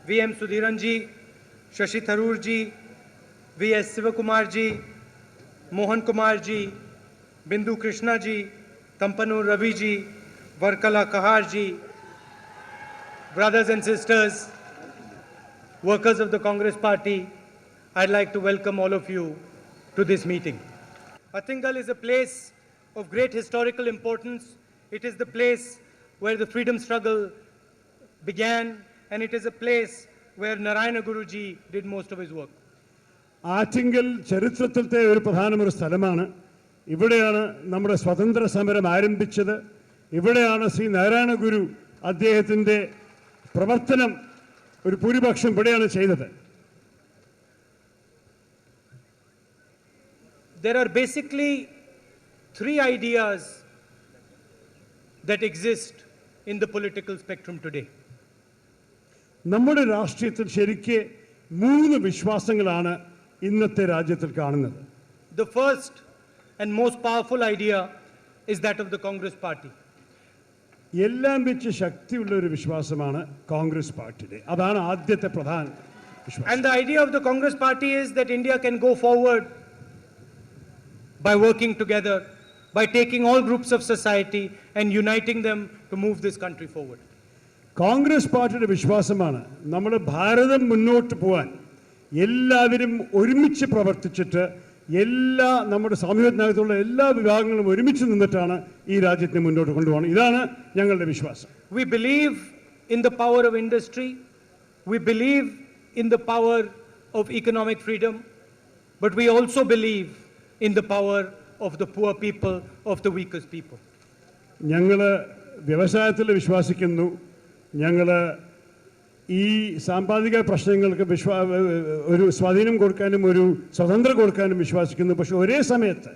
V.M. Sudhiran ji, Shashi Tharoor ji, V.S. Sivakumar ji, Mohan Kumar ji, Bindu Krishna ji, Tampanu Ravi ji, Varkala Kahar ji, brothers and sisters, workers of the Congress Party, I'd like to welcome all of you to this meeting. Athingal is a place of great historical importance. It is the place where the freedom struggle began, and it is a place where Narayana Guruji did most of his work. Attingal ചരിത്രത്തിലത്തെ ഒരു പ്രധാനമൊരു സ്ഥലമാണ്. ഇവിടെയാണ് നമ്മുടെ സ്വാതന്ത്ര്യ സമരം ആരംഭിച്ചത്. ഇവിടെയാണ് ശ്രീ നാരായണ ഗുരു അദ്ദേഹത്തിൻ്റെ പ്രവർത്തനം ഒരു ഭൂരിപക്ഷം ഇവിടെയാണ് ചെയ്തത്. There are basically three ideas that exist in the political spectrum today. നമ്മുടെ രാഷ്ട്രീയത്തിൽ ശരിക്ക് മൂന്ന് വിശ്വാസങ്ങളാണ് ഇന്നത്തെ രാജ്യത്തിൽ കാണുന്നത്. The first and most powerful idea is that of the Congress Party. എല്ലാം വെച്ച് ശക്തിയുള്ള ഒരു വിശ്വാസമാണ് കോൺഗ്രസ് പാർട്ടിയുടെ. അതാണ് ആദ്യത്തെ പ്രധാന വിശ്വാസം. And the idea of the Congress Party is that India can go forward by working together, by taking all groups of society and uniting them to move this country forward. Congress പാർട്ടിയുടെ വിശ്വാസമാണ് നമ്മുടെ ഭാരതം മുന്നോട്ട് പോകാൻ എല്ലാവരും ഒരുമിച്ച് പ്രവർത്തിച്ചിട്ട് എല്ലാ നമ്മുടെ സമൂഹത്തിനകത്തുള്ള എല്ലാ വിഭാഗങ്ങളും ഒരുമിച്ച് നിന്നിട്ടാണ് ഈ രാജ്യത്തെ മുന്നോട്ട് കൊണ്ടുപോകുന്നത്. ഇതാണ് ഞങ്ങളുടെ വിശ്വാസം. We believe in the power of industry. We believe in the power of economic freedom. But we also believe in the power of the poor people, of the weakest people. ഞങ്ങൾ വ്യവസായത്തിൽ വിശ്വസിക്കുന്നു. ഞങ്ങൾ ഈ സാമ്പത്തിക പ്രശ്നങ്ങൾക്ക് ഒരു സ്വാധീനം കൊടുക്കാനും ഒരു സ്വതന്ത്രം കൊടുക്കാനും വിശ്വസിക്കുന്നു. പക്ഷെ ഒരേ സമയത്ത്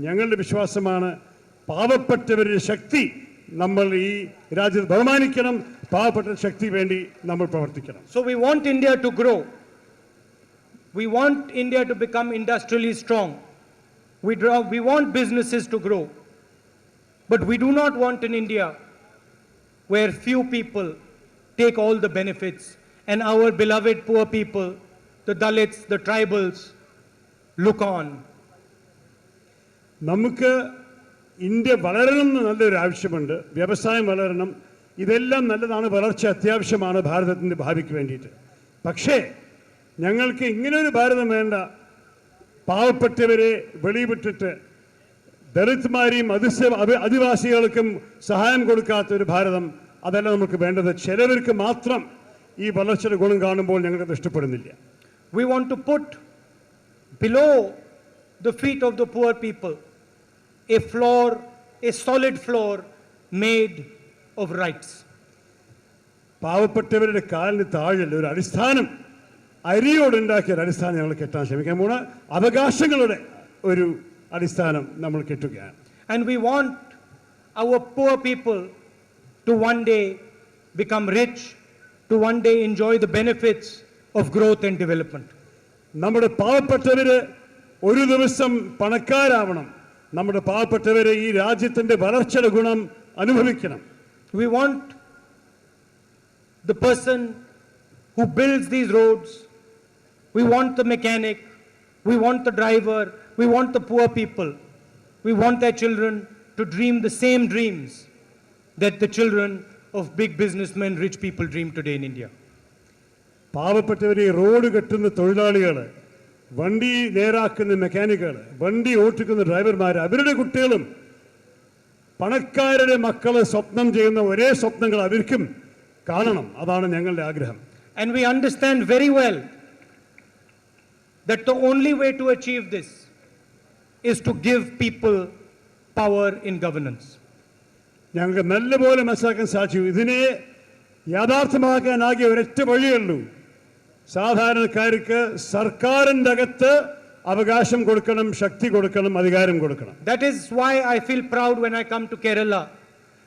ഞങ്ങളുടെ വിശ്വാസമാണ് പാവപ്പെട്ടവരുടെ ശക്തി നമ്മൾ ഈ രാജ്യത്ത് ബഹുമാനിക്കണം. പാവപ്പെട്ട ശക്തി വേണ്ടി നമ്മൾ പ്രവർത്തിക്കണം. So we want India to grow. We want India to become industrially strong. We want businesses to grow. But we do not want an India where few people take all the benefits and our beloved poor people, the Dalits, the tribals, look on. നമുക്ക് India വളരണം എന്ന് നല്ലൊരു ആവശ്യമുണ്ട്. വ്യവസായം വളരണം. ഇതെല്ലാം നല്ലതാണ്. വളർച്ച അത്യാവശ്യമാണ് ഭാരതത്തിൻ്റെ ഭാവിക്ക് വേണ്ടിയിട്ട്. പക്ഷേ ഞങ്ങൾക്ക് ഇങ്ങനൊരു ഭാരതം വേണ്ട. പാവപ്പെട്ടവരെ വെളിവിട്ടിട്ട് ദളിത്മാരെയും ആദിവാസികൾക്കും സഹായം കൊടുക്കാത്ത ഒരു ഭാരതം അതല്ല നമുക്ക് വേണ്ടത്. ചിലവർക്ക് മാത്രം ഈ വളർച്ചയുടെ ഗുണം കാണുമ്പോൾ ഞങ്ങൾക്ക് ഇഷ്ടപ്പെടുന്നില്ല. We want to put below the feet of the poor people a floor, a solid floor made of rights. പാവപ്പെട്ടവരുടെ കാലിന് താഴെ ഒരു അടിസ്ഥാനം, അരിയോടുണ്ടാക്കിയ ഒരു അടിസ്ഥാനം ഞങ്ങൾ കെട്ടാൻ ശ്രമിക്കാൻ പോണ അവകാശങ്ങളുടെ ഒരു അടിസ്ഥാനം നമ്മൾ കെട്ടുകയാണ്. And we want our poor people to one day become rich, to one day enjoy the benefits of growth and development. നമ്മുടെ പാവപ്പെട്ടവര് ഒരു ദിവസം പണക്കാരാവണം. നമ്മുടെ പാവപ്പെട്ടവര് ഈ രാജ്യത്തിന്റെ വളർച്ചയുടെ ഗുണം അനുഭവിക്കണം. We want the person who builds these roads, we want the mechanic, we want the driver, we want the poor people, we want their children to dream the same dreams that the children of big businessmen, rich people dream today in India. പാവപ്പെട്ടവരെ road കെട്ടുന്ന തൊഴിലാളികൾ, വണ്ടി നേരാക്കുന്ന മെക്കാനിക്കുകൾ, വണ്ടി ഓട്ടിക്കുന്ന ഡ്രൈവർമാർ, അവരുടെ കുട്ടികളും പണക്കാരുടെ മക്കളെ സ്വപ്നം ചെയ്യുന്ന ഒരേ സ്വപ്നങ്ങൾ അവർക്കും കാണണം. അതാണ് ഞങ്ങളുടെ ആഗ്രഹം. And we understand very well that the only way to achieve this is to give people power in governance. ഞങ്ങൾക്ക് നല്ലപോലെ മനസ്സിലാക്കാൻ സാധിച്ചു. ഇതിനെ യാഥാർത്ഥ്യമാക്കാനാകിയ ഒരൊറ്റ വഴിയുള്ളൂ. സാധാരണക്കാർക്ക് സർക്കാരിൻ്റെ അകത്ത് അവകാശം കൊടുക്കണം, ശക്തി കൊടുക്കണം, അധികാരം കൊടുക്കണം. That is why I feel proud when I come to Kerala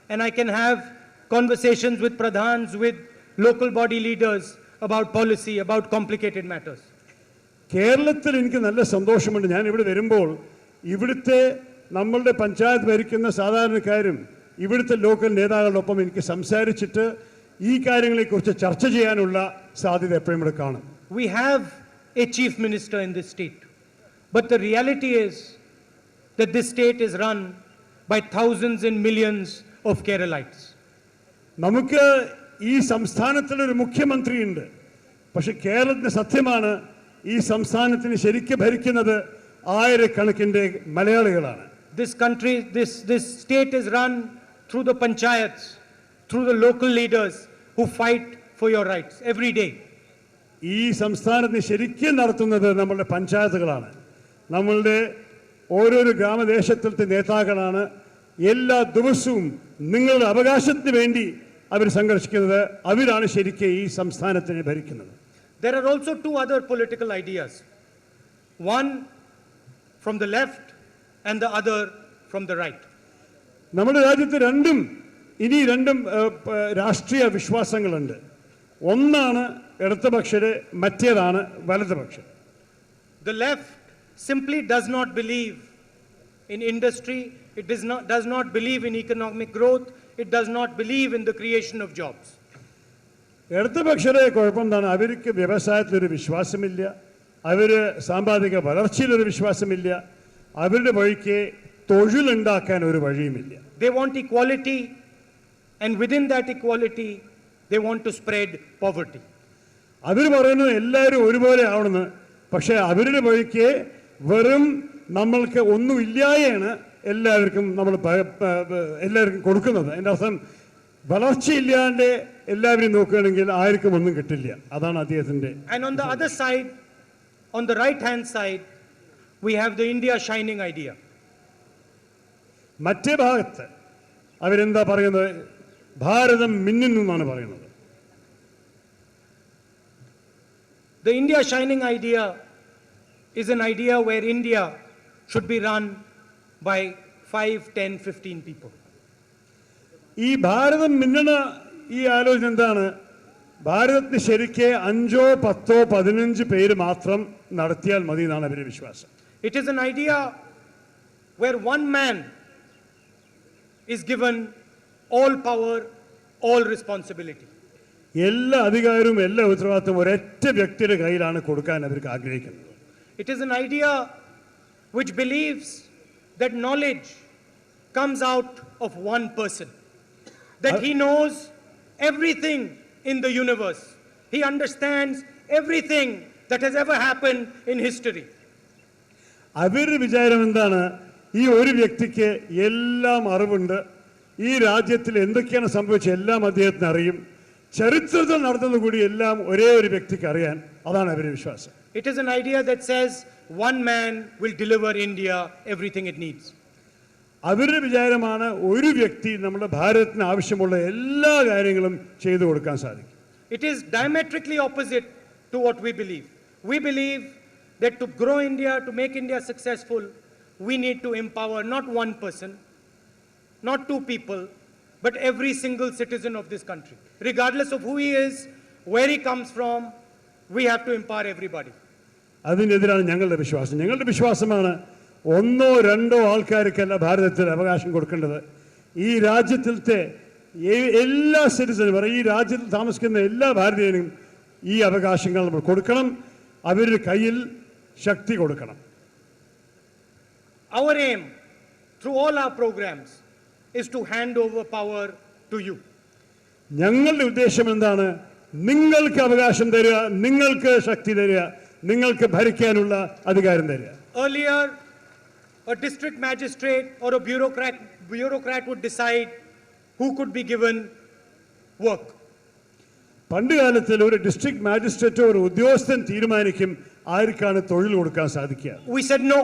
and I can have conversations with pradhans, with local body leaders about policy, about complicated matters. കേരളത്തിൽ എനിക്ക് നല്ല സന്തോഷമുണ്ട്. ഞാൻ ഇവിടെ വരുമ്പോൾ ഇവിടുത്തെ നമ്മളുടെ പഞ്ചായത്ത് ഭരിക്കുന്ന സാധാരണക്കാരും ഇവിടുത്തെ ലോക്കൽ നേതാക്കളോടൊപ്പം എനിക്ക് സംസാരിച്ചിട്ട് ഈ കാര്യങ്ങളെക്കുറിച്ച് ചർച്ച ചെയ്യാനുള്ള സാധ്യത എപ്പോഴും ഇവിടെ കാണും. We have a chief minister in this state, but the reality is that this state is run by thousands and millions of Keralites. നമുക്ക് ഈ സംസ്ഥാനത്തിൽ ഒരു മുഖ്യമന്ത്രിയുണ്ട്, പക്ഷെ കേരളത്തിന് സത്യമാണ് ഈ സംസ്ഥാനത്തിന് ശരിക്കും ഭരിക്കുന്നത് ആയിരക്കണക്കിന് മലയാളികളാണ്. This country, this state is run through the panchayats, through the local leaders who fight for your rights every day. ഈ സംസ്ഥാനത്തിന് ശരിക്കും നടത്തുന്നത് നമ്മളുടെ പഞ്ചായത്തുകളാണ്, നമ്മളുടെ ഓരോരോ ഗ്രാമദേശത്തിലത്തെ നേതാക്കളാണ്. എല്ലാ ദിവസവും നിങ്ങളുടെ അവകാശത്തിന് വേണ്ടി അവർ സംഘർഷിക്കുന്നത്. അവരാണ് ശരിക്കും ഈ സംസ്ഥാനത്തിനെ ഭരിക്കുന്നത്. There are also two other political ideas, one from the left and the other from the right. നമ്മുടെ രാജ്യത്ത് രണ്ടും രാഷ്ട്രീയ വിശ്വാസങ്ങളുണ്ട്. ഒന്നാണ് ഇടതുപക്ഷര്, മറ്റേതാണ് വലതുപക്ഷം. The left simply does not believe in industry, it does not believe in economic growth, it does not believe in the creation of jobs. ഇടതുപക്ഷരെ കുഴപ്പമെന്താണ്? അവർക്ക് വ്യവസായത്തിലൊരു വിശ്വാസമില്ല, അവര് സാമ്പത്തിക വളർച്ചയിലൊരു വിശ്വാസമില്ല, അവരുടെ വഴിക്ക് തൊഴിലുണ്ടാക്കാൻ ഒരു വഴിയുമില്ല. They want equality, and within that equality they want to spread poverty. അവർ പറയുന്നത് എല്ലാവരും ഒരുപോലെ ആവണമെന്ന്, പക്ഷെ അവരുടെ വഴിക്ക് വെറും നമ്മൾക്ക് ഒന്നുമില്ലായാണ് എല്ലാവർക്കും കൊടുക്കുന്നത്. അതിൻ്റെ അർത്ഥം വളർച്ചയില്ലാണ്ട് എല്ലാവരും നോക്കുകയാണെങ്കിൽ ആർക്കും ഒന്നും കിട്ടില്ല. അതാണ് അദ്ദേഹത്തിൻ്റെ. And on the other side, on the right hand side, we have the India shining idea. മറ്റേ ഭാഗത്ത് അവരെന്താ പറയുന്നത്? ഭാരതം മിന്നുന്നു എന്നാണ് പറയുന്നത്. The India shining idea is an idea where India should be run by 5, 10, 15 people. ഈ ഭാരതം മിന്നണ ഈ ആലോചന എന്താണ്? ഭാരതത്തിന് ശരിക്ക് 5, 10, 15 പേര് മാത്രം നടത്തിയാൽ മതി എന്നാണ് അവരുടെ വിശ്വാസം. It is an idea where one man is given all power, all responsibility. എല്ലാ അധികാരവും എല്ലാ ഉത്തരവാദിത്വവും ഒരൊറ്റ വ്യക്തിയുടെ കയ്യിലാണ് കൊടുക്കാൻ അവർക്ക് ആഗ്രഹിക്കുന്നത്. It is an idea which believes that knowledge comes out of one person, that he knows everything in the universe, he understands everything that has ever happened in history. അവരുടെ വിചാരം എന്താണ്? ഈ ഒരു വ്യക്തിക്ക് എല്ലാം അറിവുണ്ട്, ഈ രാജ്യത്തിൽ എന്തൊക്കെയാണ് സംഭവിച്ചത് എല്ലാം അദ്ദേഹത്തിന് അറിയും, ചരിത്രത്തിൽ നടത്തുന്നത് കൂടി എല്ലാം ഒരേ ഒരു വ്യക്തിക്ക് അറിയാൻ. അതാണ് അവരുടെ വിശ്വാസം. It is an idea that says one man will deliver India everything it needs. അവരുടെ വിചാരമാണ് ഒരു വ്യക്തി നമ്മുടെ ഭാരതത്തിന് ആവശ്യമുള്ള എല്ലാ കാര്യങ്ങളും ചെയ്തു കൊടുക്കാൻ സാധിക്കും. It is diametrically opposite to what we believe. We believe that to grow India, to make India successful, we need to empower not one person, not two people, but every single citizen of this country. Regardless of who he is, where he comes from, we have to empower everybody. അതിനെതിരാണ് ഞങ്ങളുടെ വിശ്വാസം. ഞങ്ങളുടെ വിശ്വാസമാണ് 1, 2 ആൾക്കാർക്കല്ല ഭാരതത്തിൽ അവകാശം കൊടുക്കേണ്ടത്. ഈ രാജ്യത്തിലത്തെ എല്ലാ സിറ്റിസനും, ഈ രാജ്യത്തിൽ താമസിക്കുന്ന എല്ലാ ഭാരതീയനും ഈ അവകാശങ്ങൾ നമ്മൾ കൊടുക്കണം. അവരുടെ കയ്യിൽ ശക്തി കൊടുക്കണം. Our aim through all our programs is to hand over power to you. ഞങ്ങളുടെ ഉദ്ദേശം എന്താണ്? നിങ്ങൾക്ക് അവകാശം തരിക, നിങ്ങൾക്ക് ശക്തി തരിക, നിങ്ങൾക്ക് ഭരിക്കാനുള്ള അധികാരം തരിക. Earlier, a district magistrate or a bureaucrat would decide who could be given work. പണ്ട് കാലത്തിൽ ഒരു ഡിസ്ട്രിക്ട് മാജിസ്ട്രേറ്റോ ഒരു ഉദ്യോഗസ്ഥൻ തീരുമാനിക്കും ആർക്കാണ് തൊഴിൽ കൊടുക്കാൻ സാധിക്കുക. We said no.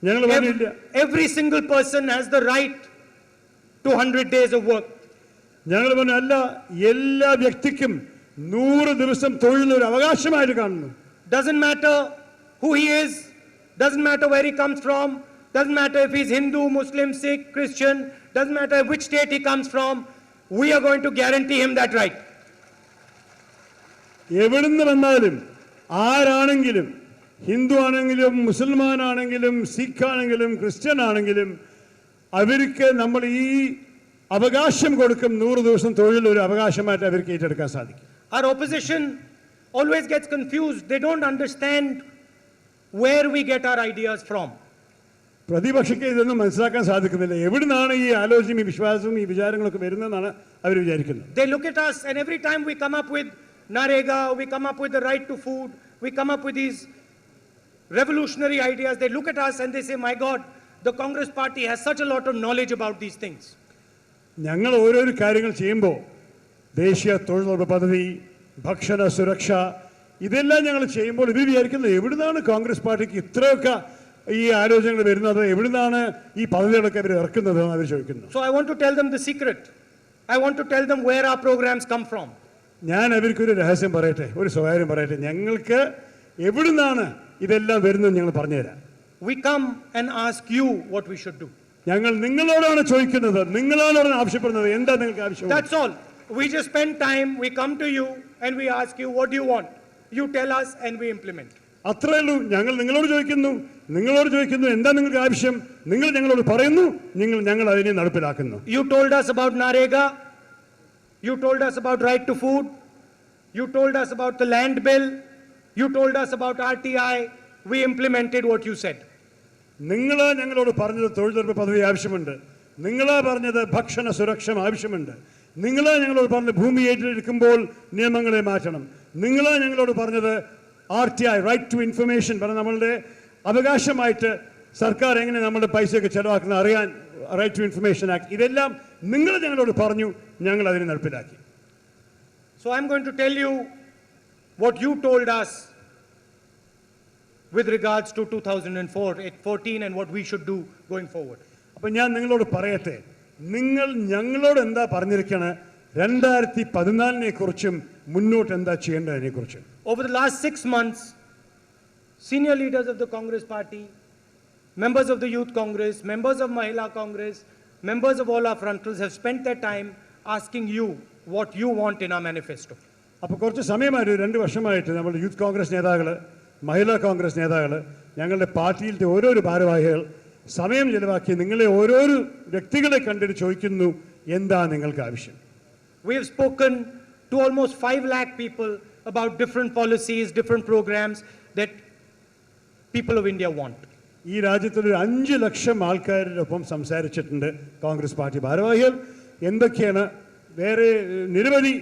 ഞങ്ങൾ പറഞ്ഞില്ല. Every single person has the right to 100 days of work. ഞങ്ങൾ പറഞ്ഞു അല്ല, എല്ലാ വ്യക്തിക്കും 100 ദിവസം തൊഴിലൊരു അവകാശമായിട്ട് കാണുന്നു. Doesn't matter who he is, doesn't matter where he comes from, doesn't matter if he's Hindu, Muslim, Sikh, Christian, doesn't matter which state he comes from, we are going to guarantee him that right. എവിടുന്ന് വന്നാലും ആരാണെങ്കിലും, ഹിന്ദു ആണെങ്കിലും മുസൽമാനാണെങ്കിലും സിഖ് ആണെങ്കിലും Christian ആണെങ്കിലും അവർക്ക് നമ്മൾ ഈ അവകാശം കൊടുക്കും. 100 ദിവസം തൊഴിൽ ഒരു അവകാശമായിട്ട് അവർക്ക് ഏറ്റെടുക്കാൻ സാധിക്കും. Our opposition always gets confused. They don't understand where we get our ideas from. പ്രതിപക്ഷക്ക് ഇതൊന്നും മനസ്സിലാക്കാൻ സാധിക്കുന്നില്ല. എവിടുന്നാണ് ഈ ആലോചനയും ഈ വിശ്വാസവും ഈ വിചാരങ്ങളൊക്കെ വരുന്നതെന്നാണ് അവർ വിചാരിക്കുന്നത്. They look at us, and every time we come up with Narega, we come up with the right to food, we come up with these revolutionary ideas, they look at us and they say, my God, the Congress party has such a lot of knowledge about these things. ഞങ്ങൾ ഓരോരോ കാര്യങ്ങൾ ചെയ്യുമ്പോൾ ദേശീയ തൊഴിലുറപ്പ് പദ്ധതി, ഭക്ഷണ സുരക്ഷ, ഇതെല്ലാം ഞങ്ങൾ ചെയ്യുമ്പോൾ ഇത് വിചാരിക്കുന്നത് എവിടുന്നാണ് കോൺഗ്രസ് പാർട്ടിക്ക് ഇത്രയൊക്കെ ഈ ആലോചനകൾ വരുന്നത്, എവിടുന്നാണ് ഈ പദ്ധതികളൊക്കെ അവർ ഇറക്കുന്നത് എന്ന് അവർ ചോദിക്കുന്നു. So I want to tell them the secret. I want to tell them where our programs come from. ഞാൻ അവർക്കൊരു രഹസ്യം പറയട്ടെ, ഒരു സ്വകാര്യം പറയട്ടെ. ഞങ്ങൾക്ക് എവിടുന്നാണ് ഇതെല്ലാം വരുന്നത് ഞങ്ങൾ പറഞ്ഞുതരാം. We come and ask you what we should do. ഞങ്ങൾ നിങ്ങളോടാണ് ചോദിക്കുന്നത്, നിങ്ങളോടാണ് ആവശ്യപ്പെടുന്നത്, എന്താ നിങ്ങൾക്ക് ആവശ്യം. That's all. We just spend time, we come to you and we ask you, what do you want? You tell us and we implement. അത്രേ ഉള്ളൂ. ഞങ്ങൾ നിങ്ങളോട് ചോദിക്കുന്നു എന്താ നിങ്ങൾക്ക് ആവശ്യം, നിങ്ങൾ ഞങ്ങളോട് പറയുന്നു, ഞങ്ങൾ അതിനെ നടപ്പിലാക്കുന്നു. You told us about Narega, you told us about right to food, you told us about the land bill, you told us about RTI, we implemented what you said. നിങ്ങൾ ഞങ്ങളോട് പറഞ്ഞത് തൊഴിലുറപ്പ് പദ്ധതി ആവശ്യമുണ്ട്, നിങ്ങൾ പറഞ്ഞത് ഭക്ഷണ സുരക്ഷ ആവശ്യമുണ്ട്, നിങ്ങൾ ഞങ്ങളോട് പറഞ്ഞത് ഭൂമി ഏറ്റെടുക്കുമ്പോൾ നിയമങ്ങളെ മാറ്റണം, നിങ്ങൾ ഞങ്ങളോട് പറഞ്ഞത് RTI റൈറ്റ് ടു ഇൻഫർമേഷൻ പറഞ്ഞ നമ്മളുടെ അവകാശമായിട്ട് സർക്കാർ എങ്ങനെ നമ്മുടെ പൈസയൊക്കെ ചെലവാക്കുന്ന അറിയാൻ റൈറ്റ് ടു ഇൻഫർമേഷൻ ആക്ട്, ഇതെല്ലാം നിങ്ങൾ ഞങ്ങളോട് പറഞ്ഞു, ഞങ്ങൾ അതിനെ നടപ്പിലാക്കി. So I'm going to tell you what you told us with regards to 2014 and what we should do going forward. അപ്പം ഞാൻ നിങ്ങളോട് പറയട്ടെ, നിങ്ങൾ ഞങ്ങളോട് എന്താ പറഞ്ഞിരിക്കണേ 2014 കുറിച്ചും മുന്നോട്ട് എന്താ ചെയ്യേണ്ടതിനെ കുറിച്ചും. Over the last 6 months, senior leaders of the Congress party, members of the Youth Congress, members of Mahila Congress, members of all our frontals have spent their time asking you what you want in our manifesto. അപ്പോൾ കുറച്ച് സമയമായിട്ട് 2 വർഷമായിട്ട് നമ്മുടെ youth Congress നേതാക്കൾ, മഹിളാ കോൺഗ്രസ് നേതാക്കൾ, ഞങ്ങളുടെ പാർട്ടിയിലത്തെ ഓരോരോ ഭാരവാഹികൾ സമയം ചെലവാക്കി നിങ്ങളെ ഓരോരോ വ്യക്തികളെ കണ്ടിട്ട് ചോദിക്കുന്നു എന്താ നിങ്ങൾക്ക് ആവശ്യം. We have spoken to almost 5 lakh people about different policies, different programs that people of India want. ഈ രാജ്യത്തൊരു 5 ലക്ഷം ആൾക്കാരോടൊപ്പം സംസാരിച്ചിട്ടുണ്ട് കോൺഗ്രസ് പാർട്ടി ഭാരവാഹികൾ. എന്തൊക്കെയാണ് വേറെ നിരവധി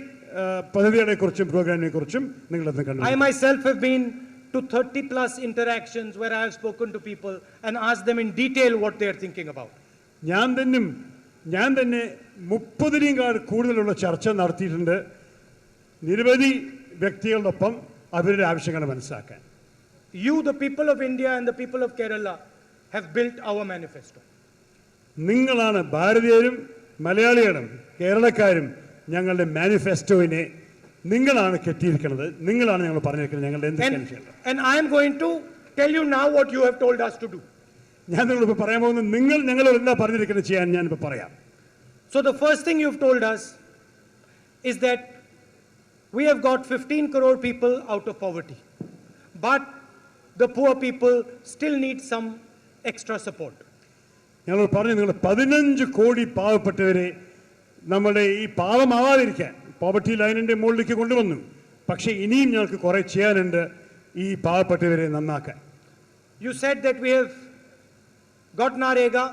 പദ്ധതികളെ കുറിച്ചും പ്രോഗ്രാമിനെ കുറിച്ചും നിങ്ങളത് കണ്ടു. I myself have been to 30 plus interactions where I have spoken to people and asked them in detail what they are thinking about. ഞാൻ തന്നെ 30 കൂടുതലുള്ള ചർച്ച നടത്തിയിട്ടുണ്ട് നിരവധി വ്യക്തികളോടൊപ്പം അവരുടെ ആവശ്യങ്ങൾ മനസ്സിലാക്കാൻ. You, the people of India and the people of Kerala, have built our manifesto. നിങ്ങളാണ് ഭാരതീയരും മലയാളികളും കേരളക്കാരും ഞങ്ങളുടെ മാനിഫെസ്റ്റോയിനെ നിങ്ങളാണ് കെട്ടിയിരിക്കുന്നത്, നിങ്ങളാണ് ഞങ്ങൾ പറഞ്ഞിരിക്കുന്നത് ഞങ്ങളുടെ എന്തൊക്കെയാണ് ചെയ്യേണ്ടത്. And I am going to tell you now what you have told us to do. ഞാൻ നിങ്ങളിപ്പോൾ പറയാൻ പോകുന്നത് നിങ്ങൾ ഞങ്ങളോട് എന്താ പറഞ്ഞിരിക്കുന്നത് ചെയ്യാൻ ഞാനിപ്പോൾ പറയാം. So the first thing you've told us is that we have got 15 crore people out of poverty, but the poor people still need some extra support. ഞങ്ങൾ പറഞ്ഞു നിങ്ങൾ 15 കോടി പാവപ്പെട്ടവരെ നമ്മുടെ ഈ പാവമാവാതിരിക്കാൻ പോവർട്ടി ലൈനിൻ്റെ മുകളിലേക്ക് കൊണ്ടുവന്നു. പക്ഷേ ഇനിയും ഞങ്ങൾക്ക് കുറേ ചെയ്യാനുണ്ട് ഈ പാവപ്പെട്ടവരെ നന്നാക്കാൻ. You said that we have got Narega,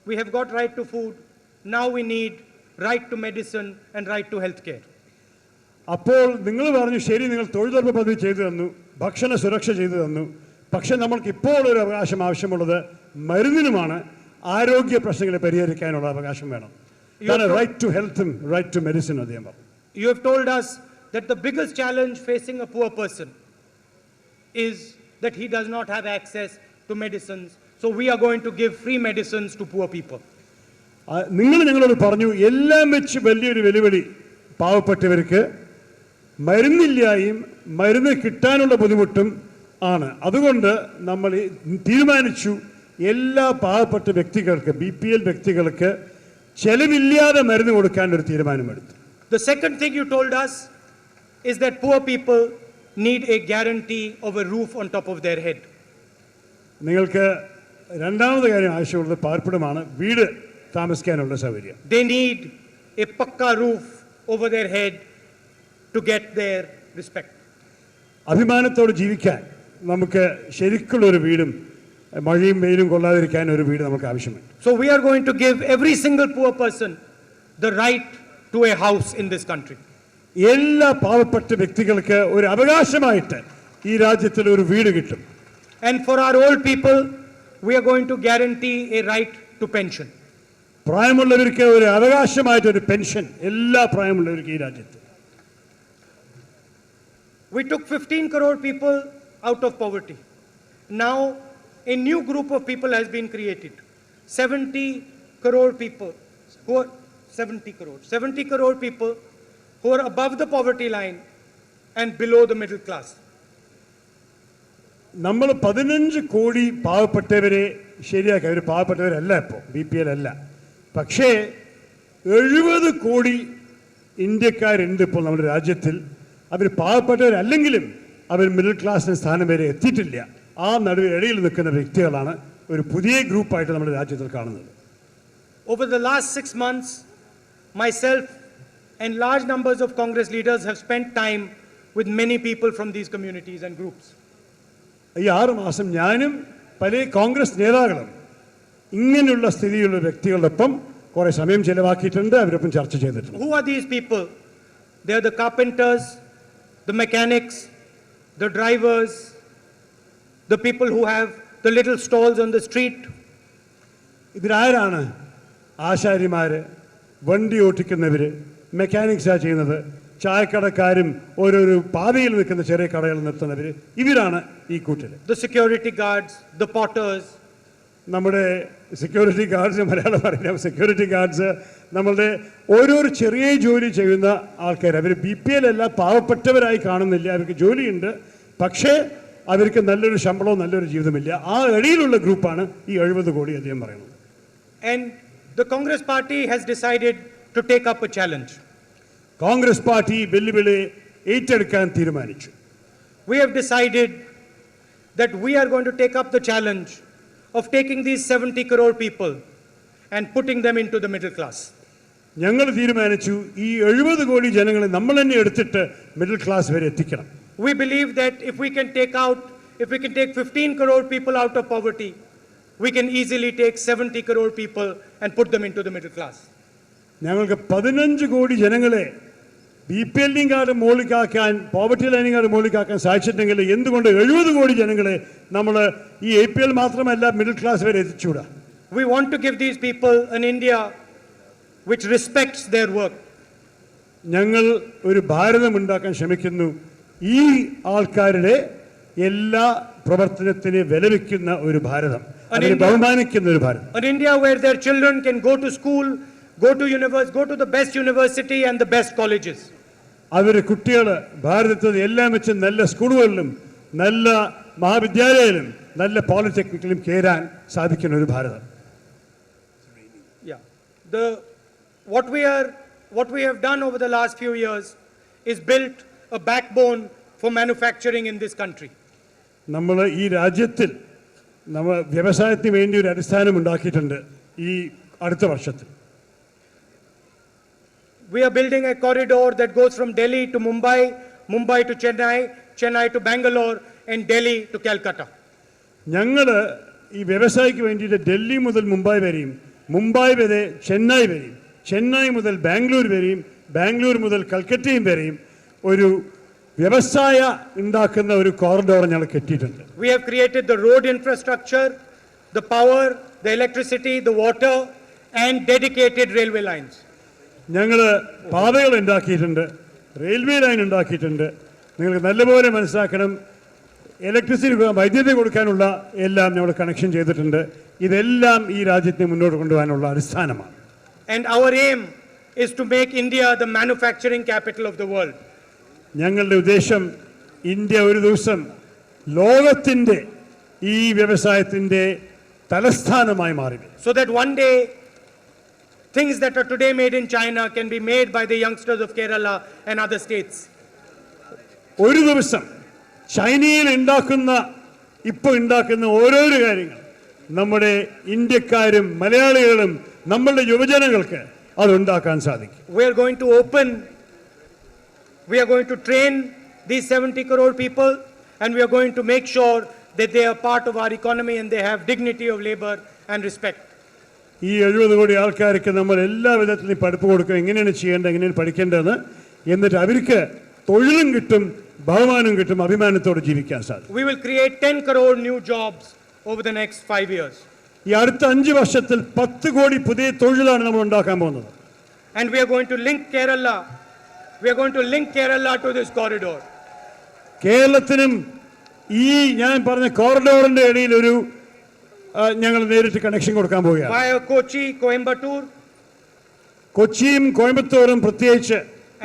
we have got right to food, now we need right to medicine and right to health care. അപ്പോൾ നിങ്ങൾ പറഞ്ഞു ശരി, നിങ്ങൾ തൊഴിലുറപ്പ് പദ്ധതി ചെയ്തു തന്നു, ഭക്ഷണ സുരക്ഷ ചെയ്തു തന്നു, പക്ഷെ നമ്മൾക്ക് ഇപ്പോൾ ഒരു അവകാശം ആവശ്യമുള്ളത് മരുന്നിനുമാണ്, ആരോഗ്യ പ്രശ്നങ്ങളെ പരിഹരിക്കാനുള്ള അവകാശം വേണം. റൈറ്റ് ടു ഹെൽത്തും റൈറ്റ് ടു മെഡിസിൻ അദ്ദേഹം പറഞ്ഞു. You have told us that the biggest challenge facing a poor person is that he does not have access to medicines, so we are going to give free medicines to poor people. നിങ്ങൾ ഞങ്ങളോട് പറഞ്ഞു എല്ലാം വെച്ച് വലിയൊരു വെല്ലുവിളി പാവപ്പെട്ടവർക്ക് മരുന്നില്ലായും മരുന്ന് കിട്ടാനുള്ള ബുദ്ധിമുട്ടും ആണ്. അതുകൊണ്ട് നമ്മൾ തീരുമാനിച്ചു എല്ലാ പാവപ്പെട്ട വ്യക്തികൾക്ക് BPL വ്യക്തികൾക്ക് ചെലവില്ലാതെ മരുന്ന് കൊടുക്കാൻ ഒരു തീരുമാനമെടുത്തു. The second thing you told us is that poor people need a guarantee of a roof on top of their head. നിങ്ങൾക്ക് രണ്ടാമത്തെ കാര്യം ആവശ്യമുള്ളത് പാർപ്പിടമാണ്, വീട് താമസിക്കാനുള്ള സൗകര്യം. They need a pakka roof over their head to get their respect. അഭിമാനത്തോടെ ജീവിക്കാൻ നമുക്ക് ശരിക്കുള്ള ഒരു വീടും മഴയും വെയിലും കൊള്ളാതിരിക്കാൻ ഒരു വീട് നമുക്ക് ആവശ്യമുണ്ട്. So we are going to give every single poor person the right to a house in this country. എല്ലാ പാവപ്പെട്ട വ്യക്തികൾക്ക് ഒരു അവകാശമായിട്ട് ഈ രാജ്യത്തിൽ ഒരു വീട് കിട്ടും. And for our old people, we are going to guarantee a right to pension. പ്രായമുള്ളവർക്ക് ഒരു അവകാശമായിട്ട് ഒരു പെൻഷൻ എല്ലാ പ്രായമുള്ളവർക്ക് ഈ രാജ്യത്ത്. We took 15 crore people out of poverty. Now a new group of people has been created. 70 crore people who are 70 crore people who are above the poverty line and below the middle class. നമ്മൾ 15 കോടി പാവപ്പെട്ടവരെ ശരിയാക്കി. അവർ പാവപ്പെട്ടവരല്ല, ഇപ്പോൾ BPL അല്ല. പക്ഷേ 70 കോടി ഇന്ത്യക്കാരുണ്ട് ഇപ്പോൾ നമ്മുടെ രാജ്യത്തിൽ. അവർ പാവപ്പെട്ടവരല്ലെങ്കിലും അവർ മിഡിൽ ക്ലാസ്സിന് സ്ഥാനം വരെ എത്തിയിട്ടില്ല. ആ നടുവിനിടയിൽ നിൽക്കുന്ന വ്യക്തികളാണ് ഒരു പുതിയ ഗ്രൂപ്പായിട്ട് നമ്മുടെ രാജ്യത്തിൽ കാണുന്നത്. Over the last 6 months, myself and large numbers of Congress leaders have spent time with many people from these communities and groups. ഈ 6 മാസം ഞാനും പല കോൺഗ്രസ് നേതാക്കളും ഇങ്ങനെയുള്ള സ്ഥിതിയുള്ള വ്യക്തികളോടൊപ്പം കുറെ സമയം ചെലവാക്കിയിട്ടുണ്ട്, അവരൊപ്പം ചർച്ച ചെയ്തിട്ടുണ്ട്. Who are these people? They are the carpenters, the mechanics, the drivers, the people who have the little stalls on the street. ഇതിലാരാണ്? ആശാരിമാര്, വണ്ടി ഓട്ടിക്കുന്നവര്, മെക്കാനിക്സാ ചെയ്യുന്നത്, ചായക്കടക്കാരും ഓരോരോ പാതയിൽ നിൽക്കുന്ന ചെറിയ കടകൾ നിർത്തുന്നവര്, ഇവരാണ് ഈ കൂട്ടര്. The security guards, the potters. നമ്മുടെ സെക്യൂരിറ്റി ഗാർഡ്സ്, മലയാളം പറയാം, സെക്യൂരിറ്റി ഗാർഡ്സ്, നമ്മളുടെ ഓരോരോ ചെറിയ ജോലി ചെയ്യുന്ന ആൾക്കാർ. അവർ BPL അല്ല, പാവപ്പെട്ടവരായി കാണുന്നില്ല, അവർക്ക് ജോലിയുണ്ട്, പക്ഷേ അവർക്ക് നല്ലൊരു ശമ്പളവും നല്ലൊരു ജീവിതമില്ല. ആ ഇടയിലുള്ള ഗ്രൂപ്പാണ് ഈ 70 കോടി അദ്ദേഹം പറയുന്നത്. And the Congress party has decided to take up a challenge. Congress party വെല്ലുവിളി ഏറ്റെടുക്കാൻ തീരുമാനിച്ചു. We have decided that we are going to take up the challenge of taking these 70 crore people and putting them into the middle class. ഞങ്ങൾ തീരുമാനിച്ചു ഈ 70 കോടി ജനങ്ങളെ നമ്മൾ തന്നെ എടുത്തിട്ട് മിഡിൽ ക്ലാസ് വരെ എത്തിക്കണം. We believe that if we can take 15 crore people out of poverty, we can easily take 70 crore people and put them into the middle class. ഞങ്ങൾക്ക് 15 കോടി ജനങ്ങളെ BPL മുകളിലേക്കാക്കാൻ, പോവർട്ടി ലൈനിങ് മുകളിലേക്കാക്കാൻ സാധിച്ചിട്ടുണ്ടെങ്കിൽ എന്തുകൊണ്ട് 70 കോടി ജനങ്ങളെ നമ്മൾ ഈ APL മാത്രമല്ല മിഡിൽ ക്ലാസ് വരെ എത്തിച്ചൂടാ? We want to give these people an India which respects their work. ഞങ്ങൾ ഒരു ഭാരതം ഉണ്ടാക്കാൻ ശ്രമിക്കുന്നു, ഈ ആൾക്കാരുടെ എല്ലാ പ്രവർത്തനത്തിന് വിലവെക്കുന്ന ഒരു ഭാരതം, അതിനെ ബഹുമാനിക്കുന്ന ഒരു ഭാരതം. An India where their children can go to school, go to the best university and the best colleges. അവരുടെ കുട്ടികൾ ഭാരതത്തിൽ എല്ലാം വെച്ച് നല്ല സ്കൂളുകളിലും നല്ല മഹാവിദ്യാലയത്തിലും നല്ല പോളിടെക്നിക്കിലും കയറാൻ സാധിക്കുന്ന ഒരു ഭാരതം. Yeah. What we have done over the last few years is built a backbone for manufacturing in this country. നമ്മൾ ഈ രാജ്യത്തിൽ നമ്മൾ വ്യവസായത്തിന് വേണ്ടി ഒരു അടിസ്ഥാനം ഉണ്ടാക്കിയിട്ടുണ്ട് ഈ അടുത്ത വർഷത്തിൽ. We are building a corridor that goes from Delhi to Mumbai, Mumbai to Chennai, Chennai to Bangalore, and Delhi to Calcutta. ഞങ്ങൾ ഈ വ്യവസായിക്ക് വേണ്ടിയിട്ട് ഡൽഹി മുതൽ മുംബൈ വരെയും, മുംബൈ വരെ ചെന്നൈ വരെയും, ചെന്നൈ മുതൽ ബാംഗ്ലൂർ വരെയും, ബാംഗ്ലൂർ മുതൽ കൽക്കറ്റയും വരെയും ഒരു വ്യവസായ ഉണ്ടാക്കുന്ന ഒരു കോറിഡോർ ഞങ്ങൾ കെട്ടിയിട്ടുണ്ട്. We have created the road infrastructure, the power, the electricity, the water, and dedicated railway lines. ഞങ്ങൾ പാതകൾ ഉണ്ടാക്കിയിട്ടുണ്ട്, റെയിൽവേ ലൈൻ ഉണ്ടാക്കിയിട്ടുണ്ട്. നിങ്ങൾക്ക് നല്ലപോലെ മനസ്സിലാക്കണം, ഇലക്ട്രിസിറ്റി വൈദ്യുതി കൊടുക്കാനുള്ള എല്ലാം ഞങ്ങൾ കണക്ഷൻ ചെയ്തിട്ടുണ്ട്. ഇതെല്ലാം ഈ രാജ്യത്തെ മുന്നോട്ട് കൊണ്ടുപോകാനുള്ള അടിസ്ഥാനമാണ്. And our aim is to make India the manufacturing capital of the world. ഞങ്ങളുടെ ഉദ്ദേശം ഇന്ത്യ ഒരു ദിവസം ലോകത്തിൻ്റെ ഈ വ്യവസായത്തിൻ്റെ തലസ്ഥാനമായി മാറി. So that one day things that are today made in China can be made by the youngsters of Kerala and other states. ഒരു ദിവസം ചൈനയിൽ ഇപ്പോൾ ഉണ്ടാക്കുന്ന ഓരോരോ കാര്യങ്ങൾ നമ്മുടെ ഇന്ത്യക്കാരും മലയാളികളും നമ്മളുടെ യുവജനങ്ങൾക്ക് അതുണ്ടാക്കാൻ സാധിക്കും. We are going to train these 70 crore people, and we are going to make sure that they are part of our economy and they have dignity of labor and respect. ഈ 70 കോടി ആൾക്കാർക്ക് നമ്മൾ എല്ലാ വിധത്തിലും പഠിപ്പ് കൊടുക്കും, എങ്ങനെയാണ് ചെയ്യേണ്ടത്, എങ്ങനെയാണ് പഠിക്കേണ്ടതെന്ന്. എന്നിട്ട് അവർക്ക് തൊഴിലും കിട്ടും, ബഹുമാനവും കിട്ടും, അഭിമാനത്തോടെ ജീവിക്കാൻ സാധിക്കും. We will create 10 crore new jobs over the next 5 years. ഈ അടുത്ത 5 വർഷത്തിൽ 10 കോടി പുതിയ തൊഴിലാണ് നമ്മൾ ഉണ്ടാക്കാൻ പോകുന്നത്. And we are going to link Kerala to this corridor. കേരളത്തിനും ഈ ഞാൻ പറഞ്ഞ കോറിഡോറിന്റെ ഇടയിൽ ഒരു ഞങ്ങൾ നേരിട്ട് കണക്ഷൻ കൊടുക്കാൻ പോവുകയാണ്. Via Kochi, Coimbatore, കൊച്ചിയും കോയമ്പത്തൂരും പ്രത്യേകിച്ച്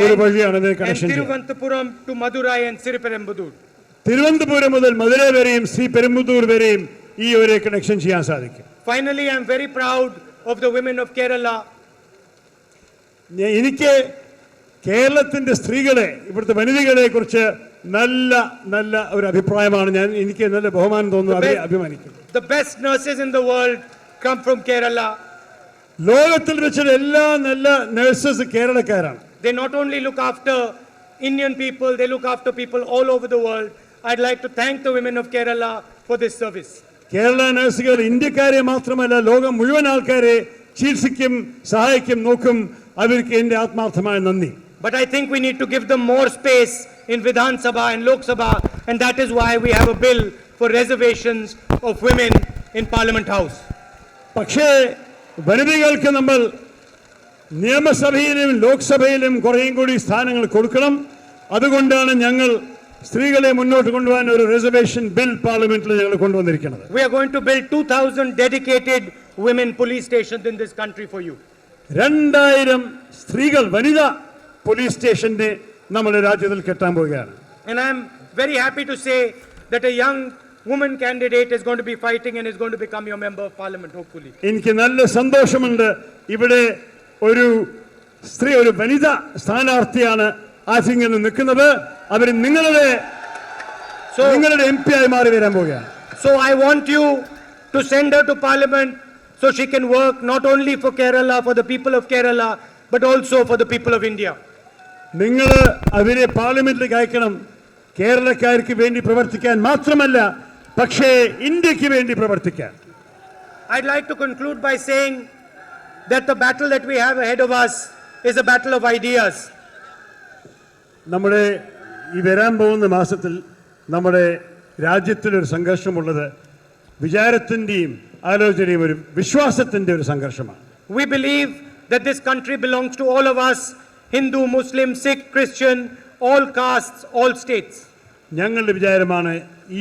ഒരു വഴിയാണ് ഇതിന് and connection. Thiruvananthapuram to Madurai and Sriperumbudur. Thiruvananthapuram മുതൽ മധുര വരെയും ശ്രീ പെരുമ്പുതൂർ വരെയും ഈ ഒരു കണക്ഷൻ ചെയ്യാൻ സാധിക്കും. Finally, I am very proud of the women of Kerala. എനിക്ക് കേരളത്തിന്റെ സ്ത്രീകളെ, ഇവിടുത്തെ വനിതകളെ കുറിച്ച് നല്ല നല്ല ഒരു അഭിപ്രായമാണ്. എനിക്ക് നല്ല ബഹുമാനം തോന്നുന്നു, അവരെ അഭിമാനിക്കുന്നു. The best nurses in the world come from Kerala. ലോകത്തിൽ വെച്ചുള്ള എല്ലാ നല്ല nurses കേരളക്കാരാണ്. They not only look after Indian people, they look after people all over the world. I'd like to thank the women of Kerala for this service. Kerala നഴ്സുകൾ ഇന്ത്യക്കാരെ മാത്രമല്ല ലോകം മുഴുവൻ ആൾക്കാരെ ചികിത്സിക്കും, സഹായിക്കും, നോക്കും. അവർക്ക് എൻ്റെ ആത്മാർത്ഥമായ നന്ദി. But I think we need to give them more space in Vidhan Sabha and Lok Sabha, and that is why we have a bill for reservations of women in Parliament House. പക്ഷേ വനിതകൾക്ക് നമ്മൾ നിയമസഭയിലും ലോക്സഭയിലും കുറേയും കൂടി സ്ഥാനങ്ങൾ കൊടുക്കണം. അതുകൊണ്ടാണ് ഞങ്ങൾ സ്ത്രീകളെ മുന്നോട്ട് കൊണ്ടുപോകാൻ ഒരു റിസർവേഷൻ ബിൽ പാർലമെന്റിൽ ഞങ്ങൾ കൊണ്ടുവന്നിരിക്കുന്നത്. We are going to build 2,000 dedicated women police stations in this country for you. 2000 സ്ത്രീകൾ വനിതാ പോലീസ് സ്റ്റേഷന്റെ നമ്മുടെ രാജ്യത്തിൽ കെട്ടാൻ പോവുകയാണ്. And I am very happy to say that a young woman candidate is going to be fighting and is going to become your member of parliament, hopefully. എനിക്ക് നല്ല സന്തോഷമുണ്ട്. ഇവിടെ ഒരു സ്ത്രീ, ഒരു വനിതാ സ്ഥാനാർത്ഥിയാണ് ആസിംഗിൽ നിൽക്കുന്നത്. അവർ നിങ്ങളുടെ MP ആയി മാറി വരാൻ പോവുകയാണ്. So I want you to send her to parliament so she can work not only for Kerala, for the people of Kerala, but also for the people of India. നിങ്ങൾ അവരെ പാർലമെന്റിലേക്ക് അയക്കണം. കേരളക്കാർക്ക് വേണ്ടി പ്രവർത്തിക്കാൻ മാത്രമല്ല, പക്ഷേ ഇന്ത്യക്ക് വേണ്ടി പ്രവർത്തിക്കാൻ. I'd like to conclude by saying that the battle that we have ahead of us is a battle of ideas. നമ്മുടെ ഈ വരാൻ പോകുന്ന മാസത്തിൽ നമ്മുടെ രാജ്യത്തിലൊരു സംഘർഷമുള്ളത് വിചാരത്തിൻ്റെയും ആലോചനയും ഒരു വിശ്വാസത്തിൻ്റെ ഒരു സംഘർഷമാണ്. We believe that this country belongs to all of us, Hindu, Muslim, Sikh, Christian, all castes, all states. ഞങ്ങളുടെ വിചാരമാണ്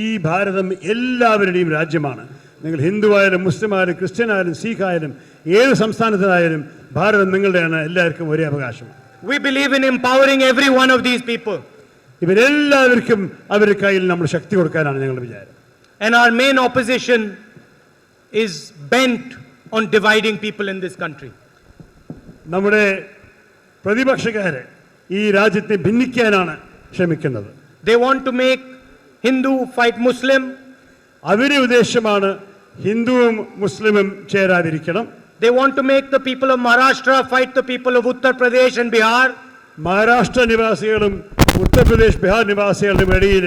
ഈ ഭാരതം എല്ലാവരുടെയും രാജ്യമാണ്. നിങ്ങൾ ഹിന്ദു ആയാലും മുസ്ലിം ആയാലും ക്രിസ്ത്യൻ ആയാലും സിഖ് ആയാലും ഏത് സംസ്ഥാനത്തിനായാലും ഭാരതം നിങ്ങളുടെയാണ്. എല്ലാവർക്കും ഒരേ അവകാശം. We believe in empowering every one of these people. ഇവരെല്ലാവർക്കും അവരുടെ കയ്യിൽ നമ്മൾ ശക്തി കൊടുക്കാനാണ് ഞങ്ങളുടെ വിചാരം. And our main opposition is bent on dividing people in this country. നമ്മുടെ പ്രതിപക്ഷക്കാരെ ഈ രാജ്യത്തെ ഭിന്നിക്കാനാണ് ശ്രമിക്കുന്നത്. They want to make Hindu fight Muslim. അവരുടെ ഉദ്ദേശമാണ് ഹിന്ദുവും മുസ്ലിമും ചേരാതിരിക്കണം. They want to make the people of Maharashtra fight the people of Uttar Pradesh and Bihar. Maharashtra നിവാസികളും Uttar Pradesh Bihar നിവാസികളുടെ ഇടയിൽ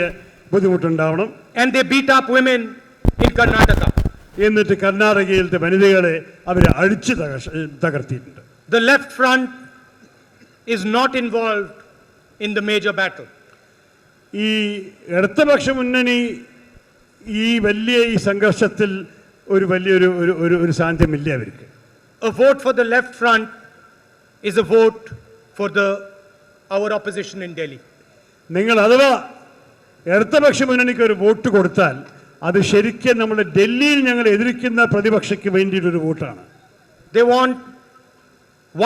ബുദ്ധിമുട്ടുണ്ടാവണം. And they beat up women in Karnataka. എന്നിട്ട് കർണാടകയിലത്തെ വനിതകളെ അവരെ അടിച്ച് തകർത്തിയിട്ടുണ്ട്. The left front is not involved in the major battle. ഈ ഇടതുപക്ഷ മുന്നണി ഈ വലിയ ഈ സംഘർഷത്തിൽ ഒരു വലിയൊരു ഒരു സാന്നിധ്യമില്ല അവർക്ക്. A vote for the left front is a vote for our opposition in Delhi. നിങ്ങൾ അഥവാ ഇടതുപക്ഷ മുന്നണിക്ക് ഒരു വോട്ട് കൊടുത്താൽ അത് ശരിക്കും നമ്മുടെ ഡൽഹിയിൽ ഞങ്ങൾ എതിർക്കുന്ന പ്രതിപക്ഷയ്ക്ക് വേണ്ടിയിട്ടൊരു വോട്ടാണ്. They want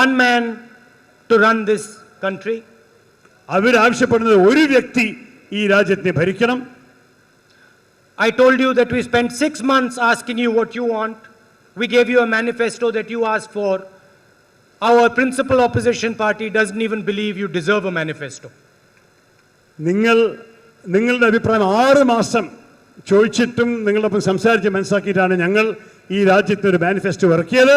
one man to run this country. അവരാവശ്യപ്പെടുന്നത് ഒരു വ്യക്തി ഈ രാജ്യത്തെ ഭരിക്കണം. I told you that we spent 6 months asking you what you want. We gave you a manifesto that you asked for. Our principal opposition party doesn't even believe you deserve a manifesto. നിങ്ങളുടെ അഭിപ്രായം 6 മാസം ചോദിച്ചിട്ടും നിങ്ങളൊപ്പം സംസാരിച്ച് മനസ്സിലാക്കിയിട്ടാണ് ഞങ്ങൾ ഈ രാജ്യത്ത് ഒരു manifesto ഇറക്കിയത്.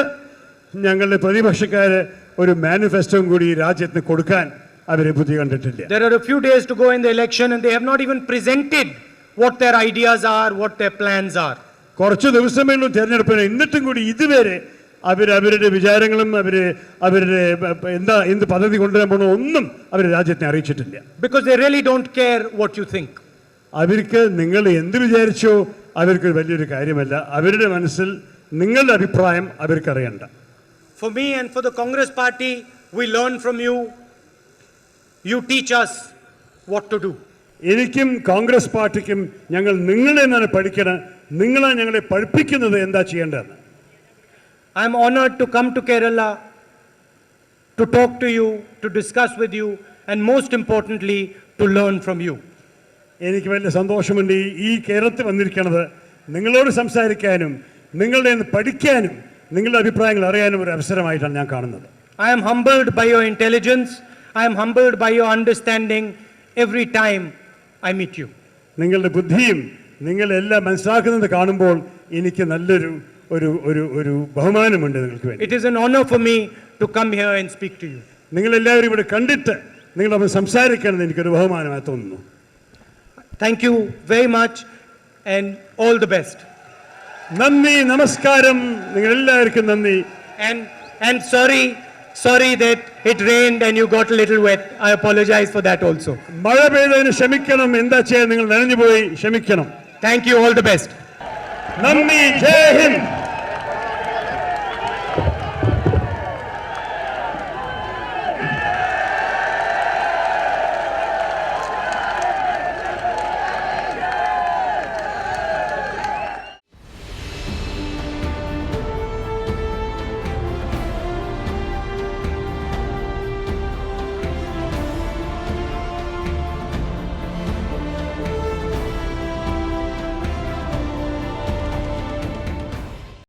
ഞങ്ങളുടെ പ്രതിപക്ഷക്കാര് ഒരു മാനിഫെസ്റ്റോയും കൂടി ഈ രാജ്യത്തിന് കൊടുക്കാൻ അവരെ ബുദ്ധി കണ്ടിട്ടില്ല. There are a few days to go in the election and they have not even presented what their ideas are, what their plans are. കുറച്ച് ദിവസമേ ഉള്ളൂ തെരഞ്ഞെടുപ്പിന്, എന്നിട്ടും കൂടി ഇതുവരെ അവരുടെ വിചാരങ്ങളും അവരുടെ എന്ത് പദ്ധതി കൊണ്ടുവരാൻ പോകണോ ഒന്നും അവർ രാജ്യത്തെ അറിയിച്ചിട്ടില്ല. Because they really don't care what you think. അവർക്ക് നിങ്ങൾ എന്ത് വിചാരിച്ചോ അവർക്ക് വലിയൊരു കാര്യമല്ല. അവരുടെ മനസ്സിൽ നിങ്ങളുടെ അഭിപ്രായം അവർക്കറിയണ്ട. For me and for the Congress party, we learn from you. You teach us what to do. എനിക്കും കോൺഗ്രസ് പാർട്ടിക്കും ഞങ്ങൾ നിങ്ങളെ നിന്നാണ് പഠിക്കണം. നിങ്ങളാണ് ഞങ്ങളെ പഠിപ്പിക്കുന്നത് എന്താ ചെയ്യേണ്ടതെന്ന്. I am honored to come to Kerala to talk to you, to discuss with you, and most importantly, to learn from you. എനിക്ക് വലിയ സന്തോഷമുണ്ട് ഈ കേരളത്തിൽ വന്നിരിക്കുന്നത് നിങ്ങളോട് സംസാരിക്കാനും നിങ്ങളുടെ പഠിക്കാനും നിങ്ങളുടെ അഭിപ്രായങ്ങൾ അറിയാനും ഒരു അവസരമായിട്ടാണ് ഞാൻ കാണുന്നത്. I am humbled by your intelligence. I am humbled by your understanding every time I meet you. നിങ്ങളുടെ ബുദ്ധിയും നിങ്ങളെല്ലാം മനസ്സിലാക്കുന്നത് കാണുമ്പോൾ എനിക്ക് നല്ലൊരു ഒരു ഒരു ഒരു ബഹുമാനമുണ്ട് നിങ്ങൾക്ക് വേണ്ടി. It is an honor for me to come here and speak to you. നിങ്ങളെല്ലാവരും ഇവിടെ കണ്ടിട്ട് നിങ്ങളൊന്ന് സംസാരിക്കണമെന്ന് എനിക്കൊരു ബഹുമാനമായി തോന്നുന്നു. Thank you very much and all the best. നന്ദി, നമസ്കാരം, നിങ്ങളെല്ലാവർക്കും നന്ദി. And sorry that it rained and you got a little wet. I apologize for that also. മഴ പെയ്തതിന് ക്ഷമിക്കണം. എന്താ ചെയ്യാൻ, നിങ്ങൾ നനഞ്ഞു പോയി, ക്ഷമിക്കണം. Thank you, all the best. നന്ദി, ജയ് ഹിന്ദ്.